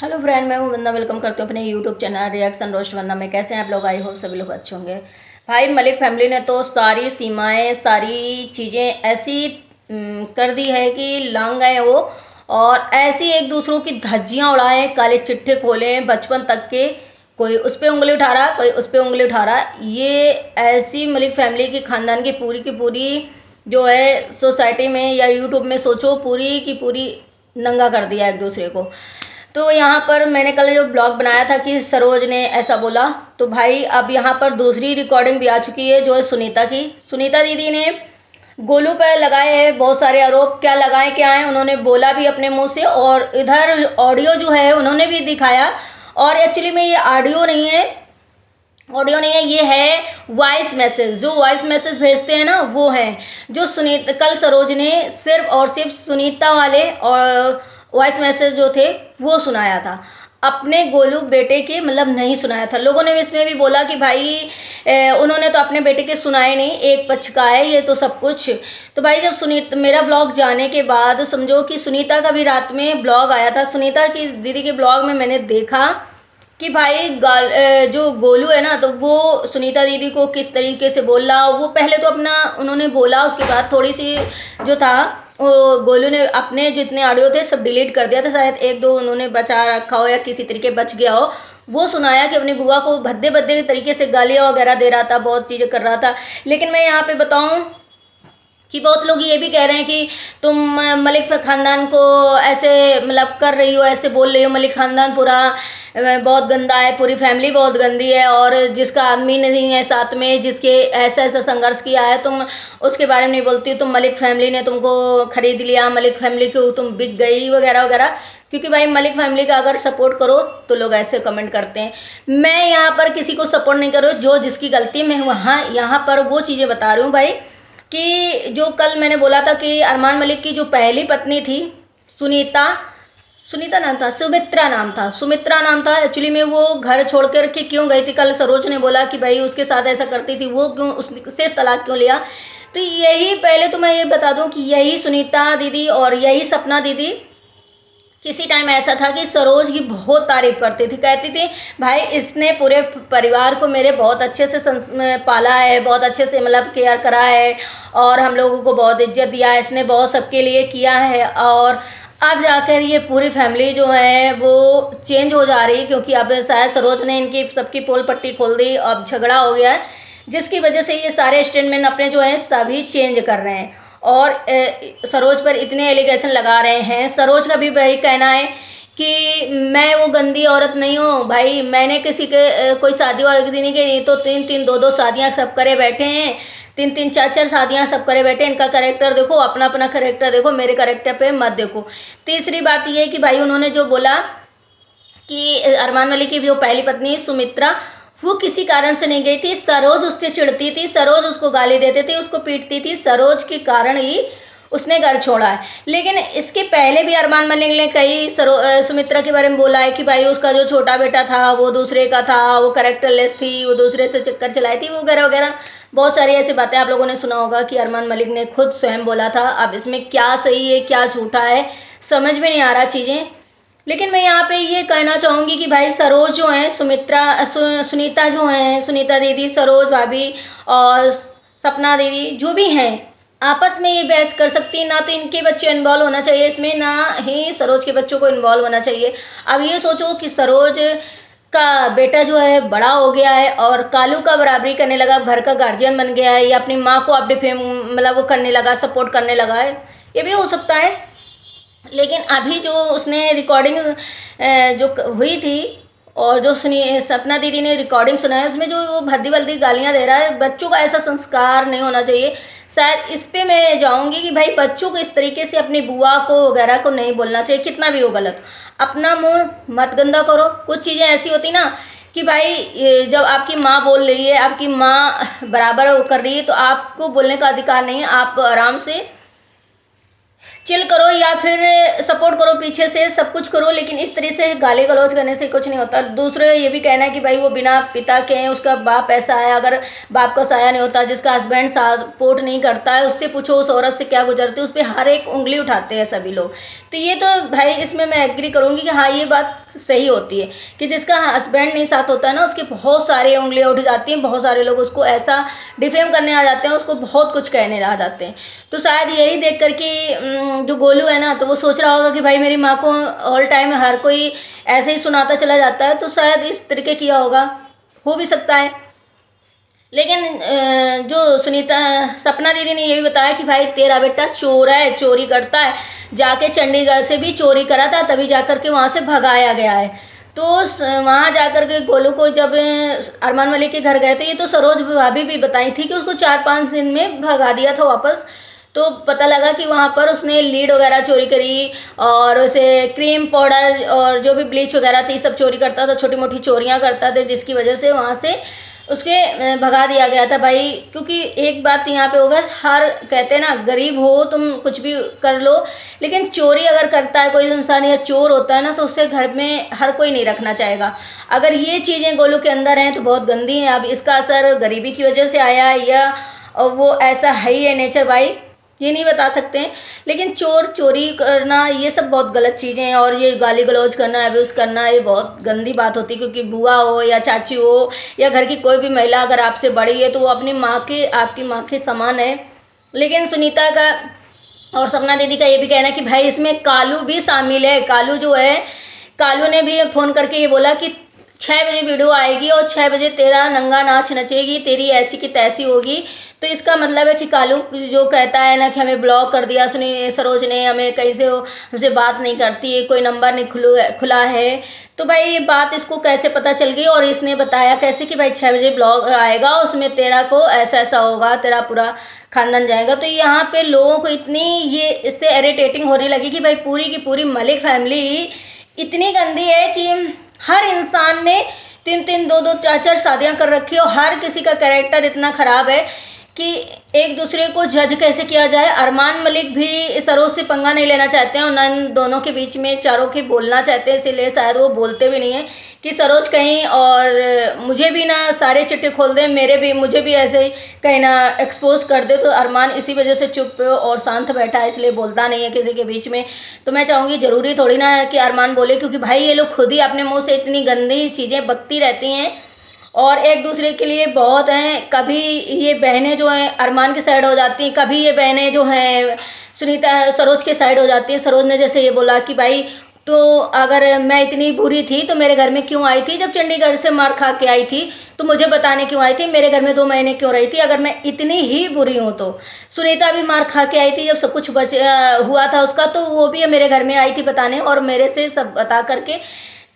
Hello friend, मैं हूँ वंदना। Welcome करती हूँ अपने यूट्यूब चैनल रिएक्शन रोस्ट वंदना में। कैसे हैं आप लोग? आई होप सभी लोग अच्छे होंगे। भाई मलिक फैमिली ने तो सारी सीमाएं, सारी चीज़ें ऐसी कर दी है कि लांग गए वो, और ऐसी एक दूसरों की धज्जियां उड़ाएं, काले चिट्ठे खोलें बचपन तक के। कोई उस पर उंगली उठा रहा, कोई उस पर उंगली उठा रहा। ये ऐसी मलिक फैमिली की खानदान की पूरी जो है सोसाइटी में या यूट्यूब में सोचो, पूरी की पूरी नंगा कर दिया एक दूसरे को। तो यहाँ पर मैंने कल जो ब्लॉग बनाया था कि सरोज ने ऐसा बोला, तो भाई अब यहाँ पर दूसरी रिकॉर्डिंग भी आ चुकी है जो है सुनीता की। सुनीता दीदी ने गोलू पर लगाए हैं बहुत सारे आरोप। क्या लगाए क्या है, उन्होंने बोला भी अपने मुंह से, और इधर ऑडियो जो है उन्होंने भी दिखाया। और एक्चुअली में ये ऑडियो नहीं है, ये है वॉइस मैसेज। जो वॉइस मैसेज भेजते हैं ना, वो है जो सुनीता कल सरोज ने सिर्फ और सिर्फ सुनीता वाले और वॉइस मैसेज जो थे वो सुनाया था, अपने गोलू बेटे के मतलब नहीं सुनाया था। लोगों ने इसमें भी बोला कि भाई उन्होंने तो अपने बेटे के सुनाए नहीं, एक पक्ष का है ये तो सब कुछ। तो भाई जब सुनीता मेरा ब्लॉग जाने के बाद समझो कि सुनीता का भी रात में ब्लॉग आया था। सुनीता की दीदी के ब्लॉग में मैंने देखा कि भाई जो गोलू है ना, तो वो सुनीता दीदी को किस तरीके से बोल रहा। वो पहले तो अपना उन्होंने बोला, उसके बाद थोड़ी सी जो था वो गोलू ने अपने जितने ऑडियो थे सब डिलीट कर दिया था। शायद एक दो उन्होंने बचा रखा हो या किसी तरीके बच गया हो। वो सुनाया कि अपनी बुआ को भद्दे भद्दे तरीके से गालियाँ वगैरह दे रहा था, बहुत चीज़ें कर रहा था। लेकिन मैं यहाँ पे बताऊँ कि बहुत लोग ये भी कह रहे हैं कि तुम मलिक खानदान को ऐसे मतलब कर रही हो, ऐसे बोल रही हो। मलिक खानदान पूरा बहुत गंदा है, पूरी फैमिली बहुत गंदी है, और जिसका आदमी नहीं है साथ में, जिसके ऐसा ऐसा संघर्ष किया है, तुम उसके बारे में नहीं बोलती। तुम मलिक फैमिली ने तुमको खरीद लिया, मलिक फैमिली को तुम बिक गई वगैरह वगैरह। क्योंकि भाई मलिक फैमिली का अगर सपोर्ट करो तो लोग ऐसे कमेंट करते हैं। मैं यहाँ पर किसी को सपोर्ट नहीं कर रही हूँ, जो जिसकी गलती मैं वहाँ यहाँ पर वो चीज़ें बता रही हूँ भाई। कि जो कल मैंने बोला था कि अरमान मलिक की जो पहली पत्नी थी सुनीता, सुनीता नाम था, सुमित्रा नाम था एक्चुअली में। वो घर छोड़ कर के क्यों गई थी? कल सरोज ने बोला कि भाई उसके साथ ऐसा करती थी, वो क्यों उससे तलाक क्यों लिया? तो यही पहले तो मैं ये बता दूं कि यही सुनीता दीदी और यही सपना दीदी किसी टाइम ऐसा था कि सरोज की बहुत तारीफ करती थी, कहती थी भाई इसने पूरे परिवार को मेरे बहुत अच्छे से पाला है, बहुत अच्छे से मतलब केयर करा है, और हम लोगों को बहुत इज्जत दिया है, इसने बहुत सबके लिए किया है। और अब जाकर ये पूरी फैमिली जो है वो चेंज हो जा रही है, क्योंकि अब शायद सरोज ने इनकी सबकी पोल पट्टी खोल दी, अब झगड़ा हो गया है, जिसकी वजह से ये सारे स्टेटमेंट अपने जो हैं सभी चेंज कर रहे हैं। और सरोज पर इतने एलिगेशन लगा रहे हैं। सरोज का भी वही कहना है कि मैं वो गंदी औरत नहीं हूँ भाई, मैंने किसी के कोई शादी वादी नहीं की। तो तीन तीन दो दो शादियाँ सब करे बैठे हैं, तीन तीन चार चार शादियाँ सब करे बैठे हैं। इनका करेक्टर देखो, अपना अपना करेक्टर देखो, मेरे करेक्टर पे मत देखो। तीसरी बात ये कि भाई उन्होंने जो बोला कि अरमान मलिक की जो पहली पत्नी सुमित्रा, वो किसी कारण से नहीं गई थी। सरोज उससे चिढ़ती थी, सरोज उसको गाली देती थी, उसको पीटती थी, सरोज के कारण ही उसने घर छोड़ा है। लेकिन इसके पहले भी अरमान मलिक ने कई सुमित्रा के बारे में बोला है कि भाई उसका जो छोटा बेटा था वो दूसरे का था, वो करेक्टरलेस थी, वो दूसरे से चक्कर चलाई थी वगैरह वगैरह। बहुत सारी ऐसी बातें आप लोगों ने सुना होगा कि अरमान मलिक ने खुद स्वयं बोला था। अब इसमें क्या सही है क्या झूठा है समझ में नहीं आ रहा चीज़ें। लेकिन मैं यहाँ पे ये कहना चाहूँगी कि भाई सरोज जो हैं, सुनीता जो हैं, सुनीता दीदी, सरोज भाभी और सपना दीदी जो भी हैं, आपस में ये बहस कर सकती हैं। ना तो इनके बच्चे इन्वॉल्व होना चाहिए इसमें, ना ही सरोज के बच्चों को इन्वॉल्व होना चाहिए। अब ये सोचो कि सरोज का बेटा जो है बड़ा हो गया है और कालू का बराबरी करने लगा, घर का गार्जियन बन गया है, या अपनी माँ को अब डिफेम मतलब वो करने लगा, सपोर्ट करने लगा है, ये भी हो सकता है। लेकिन अभी जो उसने रिकॉर्डिंग जो हुई थी, और जो सुनी सपना दीदी ने रिकॉर्डिंग सुनाया, उसमें जो वो भद्दी बल्दी गालियाँ दे रहा है, बच्चों का ऐसा संस्कार नहीं होना चाहिए। शायद इस पे मैं जाऊँगी कि भाई बच्चों को इस तरीके से अपनी बुआ को वगैरह को नहीं बोलना चाहिए, कितना भी हो गलत। अपना मुंह मत गंदा करो। कुछ चीज़ें ऐसी होती ना कि भाई जब आपकी माँ बोल रही है, आपकी माँ बराबर कर रही है, तो आपको बोलने का अधिकार नहीं है। आप आराम से चिल करो या फिर सपोर्ट करो, पीछे से सब कुछ करो, लेकिन इस तरह से गाली गलौज करने से कुछ नहीं होता। दूसरे ये भी कहना है कि भाई वो बिना पिता के हैं, उसका बाप ऐसा है। अगर बाप का साया नहीं होता, जिसका हस्बैंड सपोर्ट नहीं करता है, उससे पूछो उस औरत से क्या गुजरती है, उस पर हर एक उंगली उठाते हैं सभी लोग। तो ये तो भाई इसमें मैं एग्री करूँगी कि हाँ ये बात सही होती है कि जिसका हस्बैंड नहीं साथ होता है ना, उसकी बहुत सारी उंगलियां उठ जाती हैं, बहुत सारे लोग उसको ऐसा डिफेम करने आ जाते हैं, उसको बहुत कुछ कहने आ जाते हैं। तो शायद यही देख कर कि जो गोलू है ना, तो वो सोच रहा होगा कि भाई मेरी माँ को ऑल टाइम हर कोई ऐसे ही सुनाता चला जाता है, तो शायद इस तरीके किया होगा, हो भी सकता है। लेकिन जो सुनीता सपना दीदी ने ये भी बताया कि भाई तेरा बेटा चोर है, चोरी करता है, जाके चंडीगढ़ से भी चोरी करा था, तभी जाकर के वहाँ से भगाया गया है। तो वहाँ जाकर के गोलू को जब अरमान मलिक के घर गए थे, ये तो सरोज भाभी भी बताई थी कि उसको 4-5 दिन में भगा दिया था वापस। तो पता लगा कि वहाँ पर उसने लीड वगैरह चोरी करी, और उसे क्रीम पाउडर और जो भी ब्लीच वगैरह थी सब चोरी करता था, छोटी मोटी चोरियाँ करता था, जिसकी वजह से वहाँ से उसके भगा दिया गया था भाई। क्योंकि एक बात यहाँ पे होगा, हर कहते हैं ना, गरीब हो तुम कुछ भी कर लो, लेकिन चोरी अगर करता है कोई इंसान या चोर होता है ना, तो उससे घर में हर कोई नहीं रखना चाहेगा। अगर ये चीज़ें गोलू के अंदर हैं तो बहुत गंदी हैं। अब इसका असर गरीबी की वजह से आया है या वो ऐसा है ही है नेचर भाई, ये नहीं बता सकते हैं। लेकिन चोरी करना ये सब बहुत गलत चीज़ें हैं, और ये गाली गलौज करना, अब्यूज़ करना, ये बहुत गंदी बात होती है। क्योंकि बुआ हो या चाची हो या घर की कोई भी महिला अगर आपसे बड़ी है तो वो अपनी माँ के, आपकी माँ के समान है। लेकिन सुनीता का और सपना दीदी का ये भी कहना है कि भाई इसमें कालू भी शामिल है। कालू जो है, कालू ने भी फ़ोन करके ये बोला कि 6 बजे वीडियो आएगी और 6 बजे तेरा नंगा नाच नचेगी, तेरी ऐसी की तैसी होगी। तो इसका मतलब है कि कालू जो कहता है ना कि हमें ब्लॉक कर दिया सरोज ने, हमें कहीं से हमसे बात नहीं करती है, कोई नंबर नहीं खुला है। तो भाई ये बात इसको कैसे पता चल गई, और इसने बताया कैसे कि भाई 6 बजे ब्लॉग आएगा, उसमें तेरा को ऐसा ऐसा होगा, तेरा पूरा खानदान जाएगा। तो यहाँ पे लोगों को इतनी ये इससे इरिटेटिंग होने लगी कि भाई पूरी की पूरी मलिक फैमिली इतनी गंदी है कि हर इंसान ने 3-3, 2-2, 4-4 शादियाँ कर रखी है, और हर किसी का कैरेक्टर इतना ख़राब है कि एक दूसरे को जज कैसे किया जाए। अरमान मलिक भी सरोज से पंगा नहीं लेना चाहते हैं, और न इन दोनों के बीच में चारों के बोलना चाहते हैं, इसीलिए शायद वो बोलते भी नहीं हैं कि सरोज कहीं और मुझे भी ना सारे चिट्ठे खोल दें, मुझे भी ऐसे ही कहीं ना एक्सपोज कर दे। तो अरमान इसी वजह से चुप और शांत बैठा है, इसलिए बोलता नहीं है किसी के बीच में। तो मैं चाहूँगी, ज़रूरी थोड़ी ना है कि अरमान बोले, क्योंकि भाई ये लोग खुद ही अपने मुँह से इतनी गंदी चीज़ें बकती रहती हैं और एक दूसरे के लिए बहुत हैं। कभी ये बहनें जो हैं अरमान की साइड हो जाती हैं, कभी ये बहनें जो हैं सुनीता सरोज के साइड हो जाती हैं। सरोज ने जैसे ये बोला कि भाई तो अगर मैं इतनी बुरी थी तो मेरे घर में क्यों आई थी, जब चंडीगढ़ से मार खा के आई थी तो मुझे बताने क्यों आई थी, मेरे घर में 2 महीने क्यों रही थी, अगर मैं इतनी ही बुरी हूँ तो। सुनीता भी मार खा के आई थी, जब सब कुछ हुआ था उसका, तो वो भी मेरे घर में आई थी बताने, और मेरे से सब बता करके।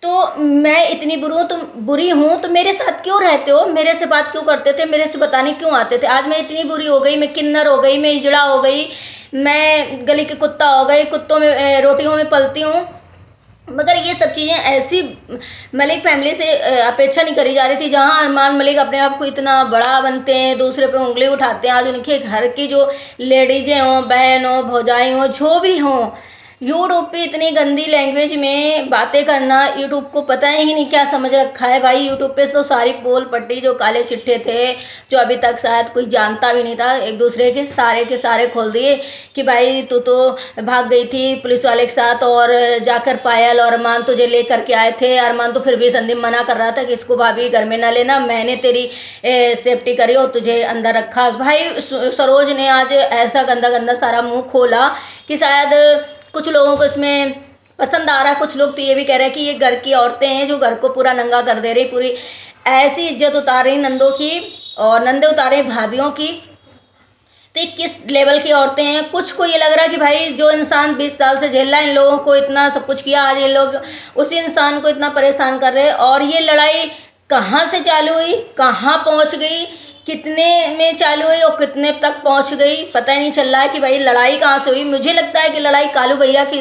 तो मैं इतनी बुरी हूँ तो मेरे साथ क्यों रहते हो, मेरे से बात क्यों करते थे, मेरे से बताने क्यों आते थे। आज मैं इतनी बुरी हो गई, मैं किन्नर हो गई, मैं इजड़ा हो गई, मैं गली के कुत्ता हो गई, कुत्तों में रोटियों में पलती हूँ। मगर ये सब चीज़ें ऐसी मलिक फैमिली से अपेक्षा नहीं करी जा रही थी, जहाँ अरमान मलिक अपने आप को इतना बड़ा बनते हैं, दूसरे पे उंगली उठाते हैं। आज उनके घर की जो लेडीजें हों, बहन हो, भौजाई हों, जो भी हों, यूट्यूब पे इतनी गंदी लैंग्वेज में बातें करना, यूट्यूब को पता ही नहीं क्या समझ रखा है भाई। यूट्यूब पे तो सारी पोल पट्टी जो काले चिट्ठे थे, जो अभी तक शायद कोई जानता भी नहीं था, एक दूसरे के सारे खोल दिए कि भाई तू तो भाग गई थी पुलिस वाले के साथ, और जाकर पायल और अरमान तुझे लेकर के आए थे। अरमान तो फिर भी संदीप मना कर रहा था कि इसको भाभी घर में ना लेना, मैंने तेरी सेफ्टी करी और तुझे अंदर रखा। भाई सरोज ने आज ऐसा गंदा गंदा सारा मुँह खोला कि शायद कुछ लोगों को इसमें पसंद आ रहा है, कुछ लोग तो ये भी कह रहे हैं कि ये घर की औरतें हैं जो घर को पूरा नंगा कर दे रही, पूरी ऐसी इज्जत उतार रही नंदों की, और नंदे उतारे भाभीियों की। तो ये किस लेवल की औरतें हैं। कुछ को ये लग रहा है कि भाई जो इंसान 20 साल से झेल रहा है, इन लोगों को इतना सब कुछ किया, आज ये लोग उसी इंसान को इतना परेशान कर रहे हैं। और ये लड़ाई कहाँ से चालू हुई, कहाँ पहुँच गई, कितने में चालू हुई और कितने तक पहुंच गई, पता ही नहीं चल रहा है कि भाई लड़ाई कहाँ से हुई। मुझे लगता है कि लड़ाई कालू भैया की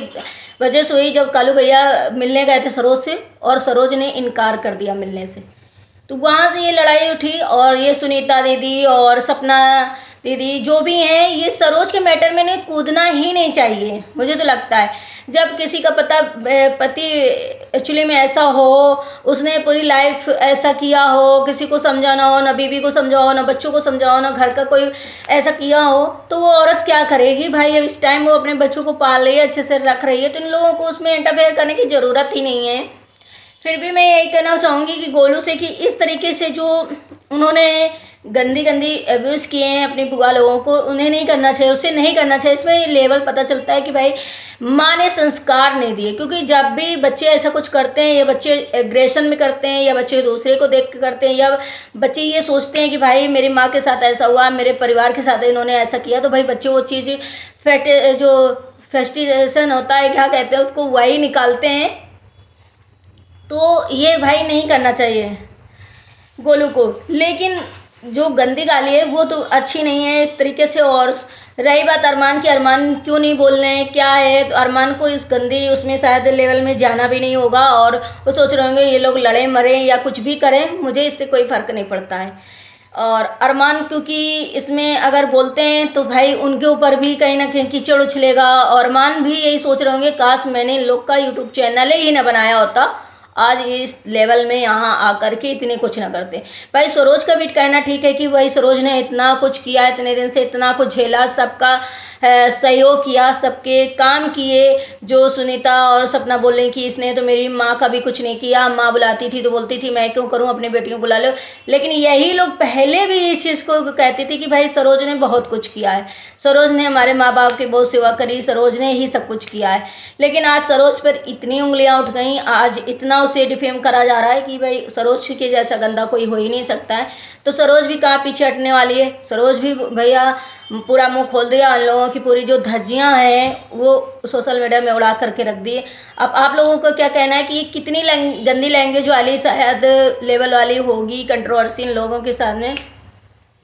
वजह से हुई, जब कालू भैया मिलने गए थे सरोज से और सरोज ने इनकार कर दिया मिलने से, तो वहाँ से ये लड़ाई उठी। और ये सुनीता दीदी और सपना दीदी जो भी हैं, ये सरोज के मैटर में नहीं कूदना ही नहीं चाहिए, मुझे तो लगता है। जब किसी का पति एक्चुअली में ऐसा हो, उसने पूरी लाइफ ऐसा किया हो, किसी को समझाना हो, ना बीवी को समझाओ, ना बच्चों को समझाओ, ना घर का कोई ऐसा किया हो, तो वो औरत क्या करेगी भाई। अब इस टाइम वो अपने बच्चों को पाल रही है, अच्छे से रख रही है, तो इन लोगों को उसमें इंटरफेयर करने की ज़रूरत ही नहीं है। फिर भी मैं यही कहना चाहूँगी कि गोलू से कि इस तरीके से जो उन्होंने गंदी गंदी अब्यूज़ किए हैं अपनी बुआ लोगों को, उन्हें नहीं करना चाहिए, उससे नहीं करना चाहिए। इसमें लेवल पता चलता है कि भाई माँ ने संस्कार नहीं दिए, क्योंकि जब भी बच्चे ऐसा कुछ करते हैं, या बच्चे एग्रेशन में करते हैं, या बच्चे दूसरे को देख के करते हैं, या बच्चे ये सोचते हैं कि भाई मेरी माँ के साथ ऐसा हुआ, मेरे परिवार के साथ इन्होंने ऐसा किया, तो भाई बच्चे वो चीज़ जो फेस्टिवेशन होता है, क्या कहते हैं उसको, वही निकालते हैं। तो ये भाई नहीं करना चाहिए गोलू को। लेकिन जो गंदी गाली है वो तो अच्छी नहीं है इस तरीके से। और रही बात अरमान की, अरमान क्यों नहीं बोल रहे हैं, क्या है, तो अरमान को इस गंदी उसमें शायद लेवल में जाना भी नहीं होगा, और वो सोच रहे होंगे ये लोग लड़े मरें या कुछ भी करें, मुझे इससे कोई फ़र्क नहीं पड़ता है। और अरमान क्योंकि इसमें अगर बोलते हैं तो भाई उनके ऊपर भी कहीं ना कहीं कीचड़ उछलेगा, और अरमान भी यही सोच रहे होंगे काश मैंने इन लोग का यूट्यूब चैनल ही ना बनाया होता, आज इस लेवल में यहाँ आकर के इतने कुछ ना करते। भाई सरोज का भी कहना ठीक है कि भाई सरोज ने इतना कुछ किया, इतने दिन से इतना कुछ झेला, सबका सहयोग किया, सबके काम किए। जो सुनीता और सपना बोल रही कि इसने तो मेरी माँ का भी कुछ नहीं किया, माँ बुलाती थी तो बोलती थी मैं क्यों करूँ, अपनी बेटियों को बुला लो। लेकिन यही लोग पहले भी इस चीज़ को कहते थे कि भाई सरोज ने बहुत कुछ किया है, सरोज ने हमारे माँ बाप की बहुत सेवा करी, सरोज ने ही सब कुछ किया है। लेकिन आज सरोज पर इतनी उंगलियां उठ गई, आज इतना उसे डिफेम करा जा रहा है कि भाई सरोज के जैसा गंदा कोई हो ही नहीं सकता है। तो सरोज भी कहाँ पीछे हटने वाली है, सरोज भी भैया पूरा मुंह खोल दिया, उन लोगों की पूरी जो धज्जियां हैं वो सोशल मीडिया में उड़ा करके रख दी। अब आप लोगों को क्या कहना है कि कितनी गंदी लैंग्वेज वाली शायद लेवल वाली होगी कंट्रोवर्सी इन लोगों के सामने।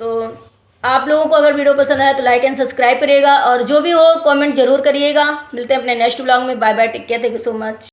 तो आप लोगों को अगर वीडियो पसंद आया तो लाइक एंड सब्सक्राइब करिएगा, और जो भी हो कमेंट जरूर करिएगा। मिलते हैं अपने नेक्स्ट ब्लॉग में। Bye bye, take care, thank you so much.